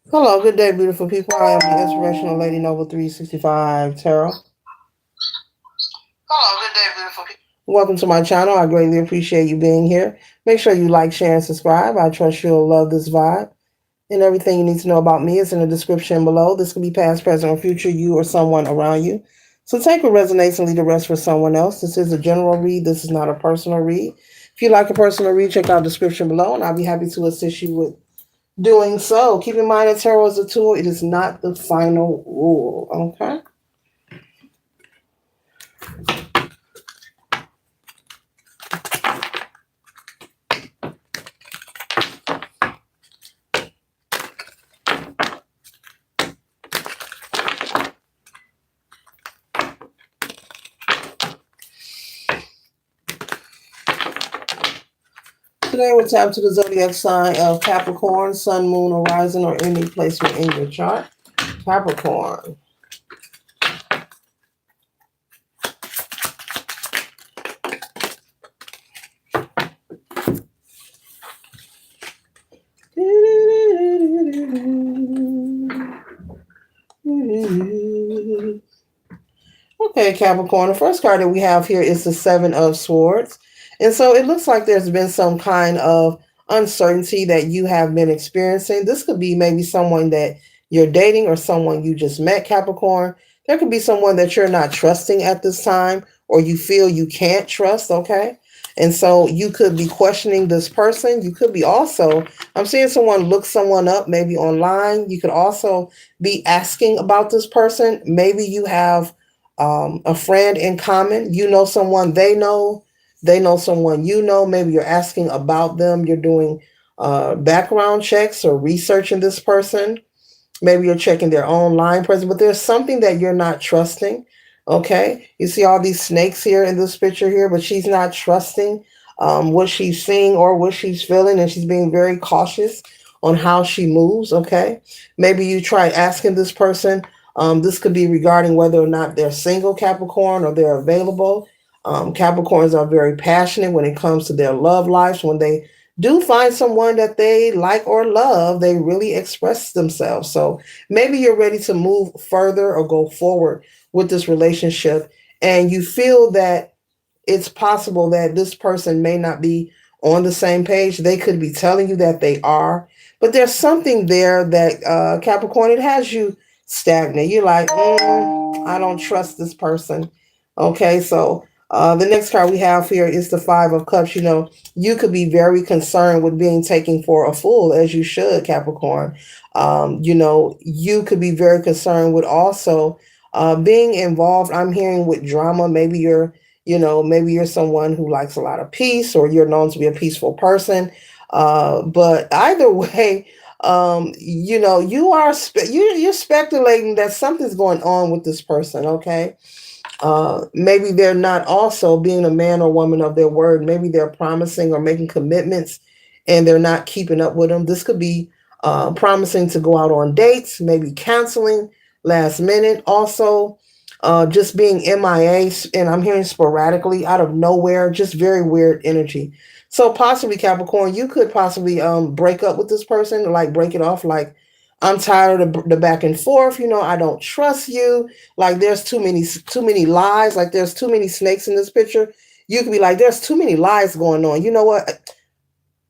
Hello, good day, beautiful people. I am the Inspirational Lady Noble 365 Tarot. Hello, good day, beautiful people. Welcome to my channel. I greatly appreciate you being here. Make sure you like, share, and subscribe. I trust you'll love this vibe. And everything you need to know about me is in the description below. This could be past, present, or future, you or someone around you. So take what resonates and leave the rest for someone else. This is a general read. This is not a personal read. If you like a personal read, check out the description below, and I'll be happy to assist you with doing so. Keep in mind that tarot is a tool. It is not the final rule. Okay. Today we'll tap to the zodiac sign of Capricorn, Sun, Moon, Horizon, or any placement in your chart. Capricorn. Okay, Capricorn. The first card that we have here is the Seven of Swords. And so it looks like there's been some kind of uncertainty that you have been experiencing. This could be maybe someone that you're dating or someone you just met, Capricorn. There could be someone that you're not trusting at this time or you feel you can't trust, okay? And so you could be questioning this person. You could be also, I'm seeing someone look someone up maybe online. You could also be asking about this person. Maybe you have a friend in common. You know someone they know someone you know. Maybe you're asking about them. You're doing background checks or researching this person. Maybe you're checking their online presence, but there's something that you're not trusting. Okay. You see all these snakes here in this picture here, but she's not trusting what she's seeing or what she's feeling, and she's being very cautious on how she moves. Okay. Maybe you try asking this person. This could be regarding whether or not they're single, Capricorn, or they're available. Capricorns are very passionate when it comes to their love lives. When they do find someone that they like or love, they really express themselves. So maybe you're ready to move further or go forward with this relationship, and you feel that it's possible that this person may not be on the same page. They could be telling you that they are, but there's something there that Capricorn, it has you stagnant. You're like, I don't trust this person. Okay, so the next card we have here is the Five of Cups. You know, you could be very concerned with being taken for a fool, as you should, Capricorn. You know, you could be very concerned with also being involved. I'm hearing with drama. Maybe you're, you know, maybe you're someone who likes a lot of peace, or you're known to be a peaceful person. But either way, you know, you're speculating that something's going on with this person. Okay. Maybe they're not also being a man or woman of their word. Maybe they're promising or making commitments and they're not keeping up with them. This could be promising to go out on dates, maybe canceling last minute. Also, just being MIA, and I'm hearing sporadically out of nowhere, just very weird energy. So possibly Capricorn, you could possibly break up with this person, like break it off, like I'm tired of the back and forth. You know, I don't trust you. Like there's too many lies. Like there's too many snakes in this picture. You could be like, there's too many lies going on. You know what?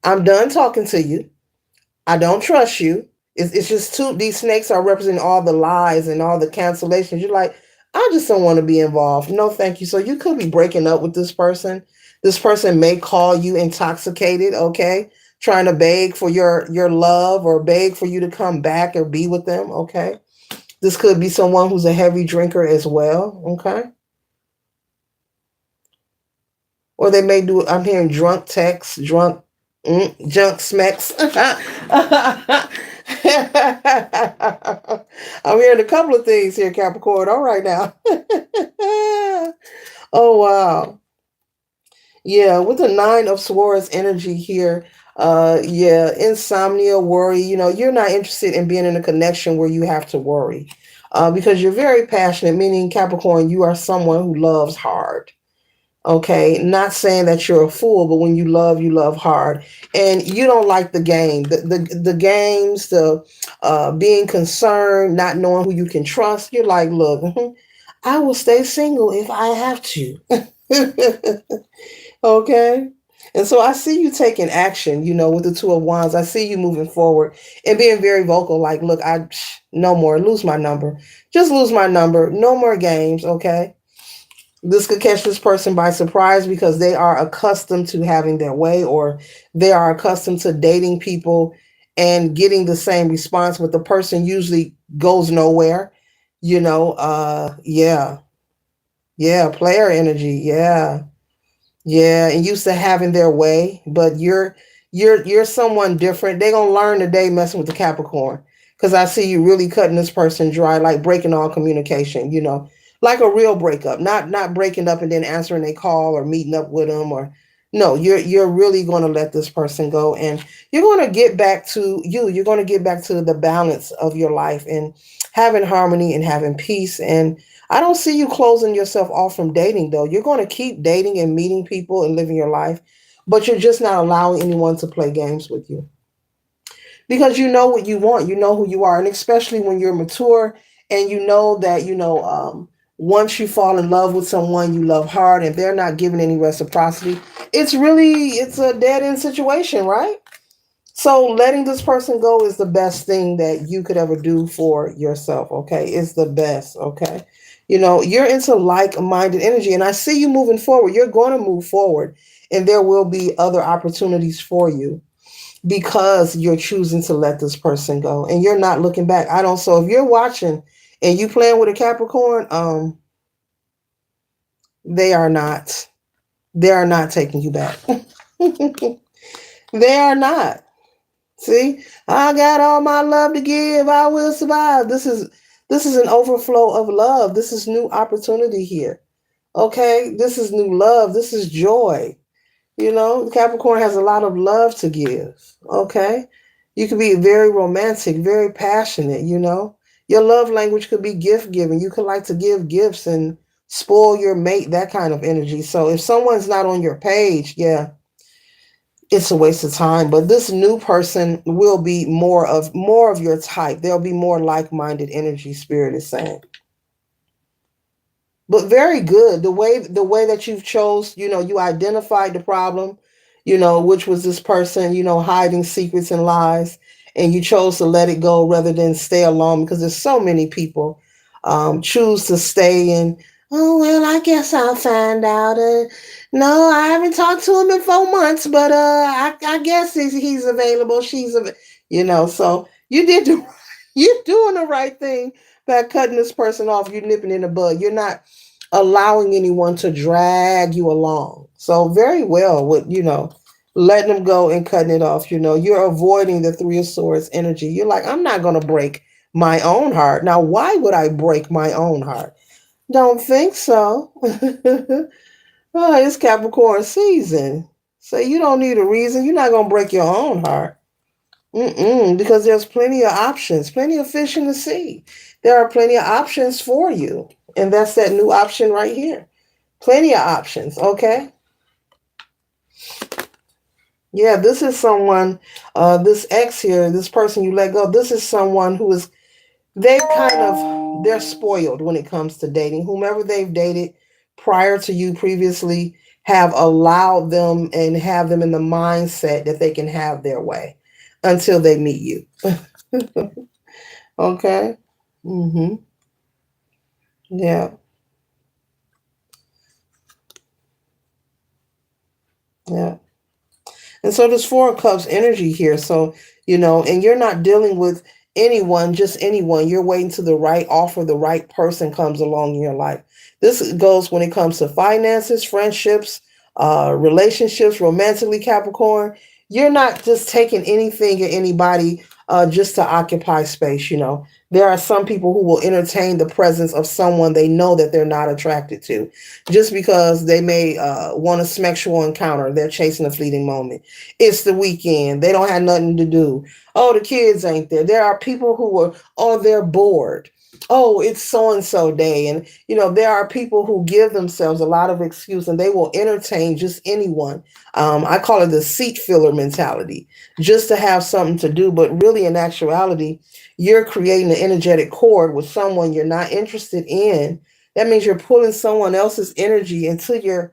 I'm done talking to you. I don't trust you. It's just too, these snakes are representing all the lies and all the cancellations. You're like, I just don't want to be involved. No, thank you. So you could be breaking up with this person. This person may call you intoxicated, okay? Trying to beg for your love or beg for you to come back or be with them, okay? This could be someone who's a heavy drinker as well, okay? Or they may do, I'm hearing drunk texts, junk smacks. I'm hearing a couple of things here, Capricorn. All right now. Oh, wow. Yeah, with the Nine of Swords energy here, yeah, insomnia, worry. You know, you're not interested in being in a connection where you have to worry, because you're very passionate. Meaning, Capricorn, you are someone who loves hard. Okay, not saying that you're a fool, but when you love hard, and you don't like the game, the games, the being concerned, not knowing who you can trust. You're like, look, I will stay single if I have to. Okay. And so I see you taking action, with the Two of Wands. I see you moving forward and being very vocal. Like, look, no more, lose my number. Just lose my number. No more games. Okay. This could catch this person by surprise because they are accustomed to having their way, or they are accustomed to dating people and getting the same response, but the person usually goes nowhere. Yeah. Yeah. Player energy. Yeah. Yeah, and used to having their way, but you're someone different. They're gonna learn today messing with the Capricorn. Cause I see you really cutting this person dry, like breaking all communication, like a real breakup. Not breaking up and then answering a call or meeting up with them, or no, you're really gonna let this person go, and you're gonna get back to you. You're gonna get back to the balance of your life and having harmony and having peace. And I don't see you closing yourself off from dating, though. You're going to keep dating and meeting people and living your life, but you're just not allowing anyone to play games with you because you know what you want. You know who you are. And especially when you're mature and you know that, once you fall in love with someone, you love hard and they're not giving any reciprocity, it's a dead end situation, right? So letting this person go is the best thing that you could ever do for yourself, okay? It's the best, okay? You're into like-minded energy, and I see you moving forward. You're going to move forward, and there will be other opportunities for you because you're choosing to let this person go, and you're not looking back. I don't. So if you're watching and you playing with a Capricorn, they are not. They are not taking you back. They are not. See, I got all my love to give. I will survive. This is an overflow of love. This is new opportunity here. Okay, this is new love. This is joy. Capricorn has a lot of love to give. Okay, you can be very romantic, very passionate. Your love language could be gift giving. You could like to give gifts and spoil your mate. That kind of energy. So if someone's not on your page, yeah, it's a waste of time. But this new person will be more of your type. There'll be more like-minded energy, spirit is saying. But very good. The way that you've chose, you identified the problem, which was this person, hiding secrets and lies, and you chose to let it go rather than stay alone, because there's so many people choose to stay in. Oh well, I guess I'll find out. No, I haven't talked to him in 4 months, but I guess he's available. So you did the you're doing the right thing by cutting this person off. You're nipping in the bud. You're not allowing anyone to drag you along. So very well with, letting them go and cutting it off. You're avoiding the Three of Swords energy. You're like, I'm not going to break my own heart. Now, why would I break my own heart? Don't think so. Oh, it's Capricorn season. So you don't need a reason. You're not going to break your own heart. Because there's plenty of options, plenty of fish in the sea. There are plenty of options for you. And that's that new option right here. Plenty of options, okay? Yeah, this is someone, this ex here, this person you let go, this is someone who is, they're spoiled when it comes to dating. Whomever they've dated prior to you previously have allowed them and have them in the mindset that they can have their way until they meet you. Okay? Mm-hmm. Yeah. Yeah. And so there's Four of Cups energy here. So, and you're not dealing with anyone, just anyone. You're waiting till the right offer, the right person comes along in your life. This goes when it comes to finances, friendships, relationships, romantically, Capricorn. You're not just taking anything or anybody just to occupy space. There are some people who will entertain the presence of someone they know that they're not attracted to, just because they may want a sexual encounter. They're chasing a fleeting moment. It's the weekend. They don't have nothing to do. Oh, the kids ain't there. There are people who are, they're bored. oh, it's so and so day. And, there are people who give themselves a lot of excuse and they will entertain just anyone. I call it the seat filler mentality, just to have something to do. But really, in actuality, you're creating an energetic cord with someone you're not interested in. That means you're pulling someone else's energy into your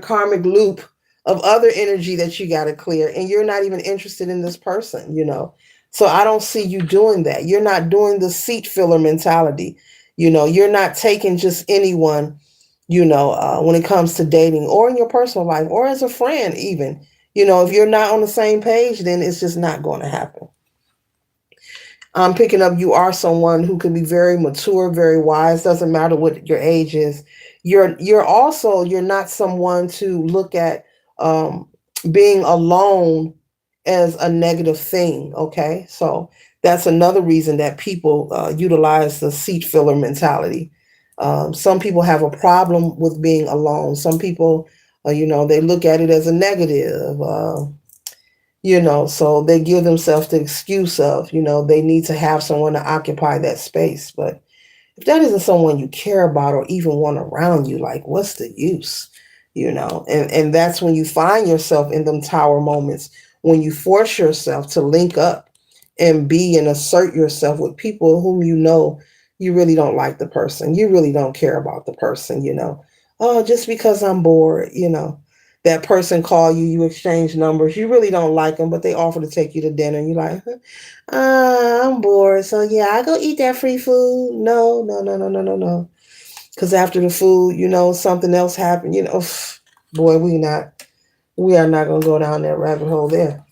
karmic loop of other energy that you got to clear. And you're not even interested in this person. So I don't see you doing that. You're not doing the seat filler mentality. You're not taking just anyone, when it comes to dating or in your personal life or as a friend, even. If you're not on the same page, then it's just not going to happen. I'm picking up you are someone who can be very mature, very wise, doesn't matter what your age is. You're not someone to look at um being alone as a negative thing, okay? So that's another reason that people utilize the seat filler mentality. Some people have a problem with being alone. Some people, they look at it as a negative. So they give themselves the excuse of, they need to have someone to occupy that space. But if that isn't someone you care about or even want around you, like what's the use? And that's when you find yourself in them tower moments, when you force yourself to link up and be and assert yourself with people whom you really don't like the person. You really don't care about the person. Oh, just because I'm bored. That person call you, you exchange numbers. You really don't like them, but they offer to take you to dinner. And you're like, I'm bored. So yeah, I go eat that free food. No, no, no, no, no, no, no. Because after the food, something else happened. Boy, we are not gonna go down that rabbit hole there.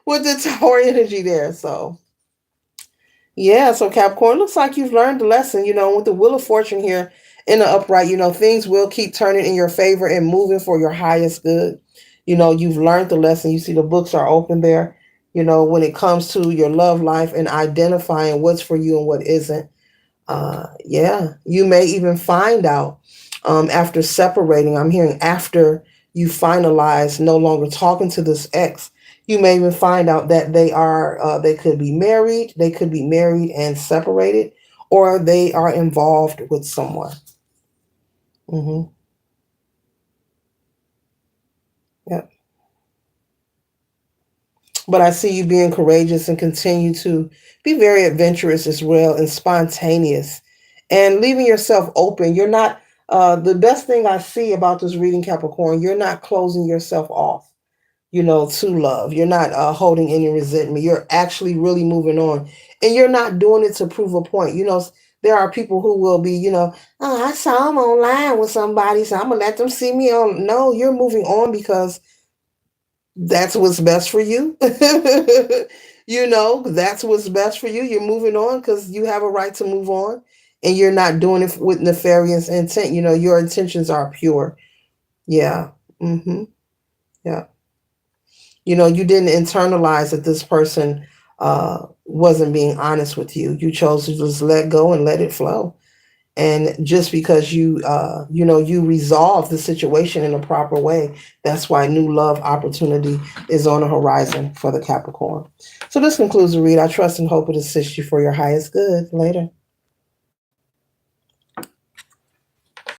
With the tower energy there. So yeah, so Capricorn, looks like you've learned the lesson, with the Wheel of Fortune here in the upright, things will keep turning in your favor and moving for your highest good. You've learned the lesson. You see the books are open there, when it comes to your love life and identifying what's for you and what isn't. Yeah, you may even find out after separating. I'm hearing after you finalize no longer talking to this ex, you may even find out that they could be married, and separated, or they are involved with someone. hmm Yeah. But I see you being courageous and continue to be very adventurous as well and spontaneous and leaving yourself open. You're not, the best thing I see about this reading, Capricorn, you're not closing yourself off, to love. You're not holding any resentment. You're actually really moving on. And you're not doing it to prove a point. There are people who will be, oh, I saw him online with somebody, so I'm going to let them see me on. No, you're moving on because that's what's best for you. That's what's best for you. You're moving on because you have a right to move on, and you're not doing it with nefarious intent. Your intentions are pure. Yeah. Yeah. You didn't internalize that this person wasn't being honest with you. You chose to just let go and let it flow. And just because you resolve the situation in a proper way, that's why new love opportunity is on the horizon for the Capricorn. So this concludes the read. I trust and hope it assists you for your highest good. Later.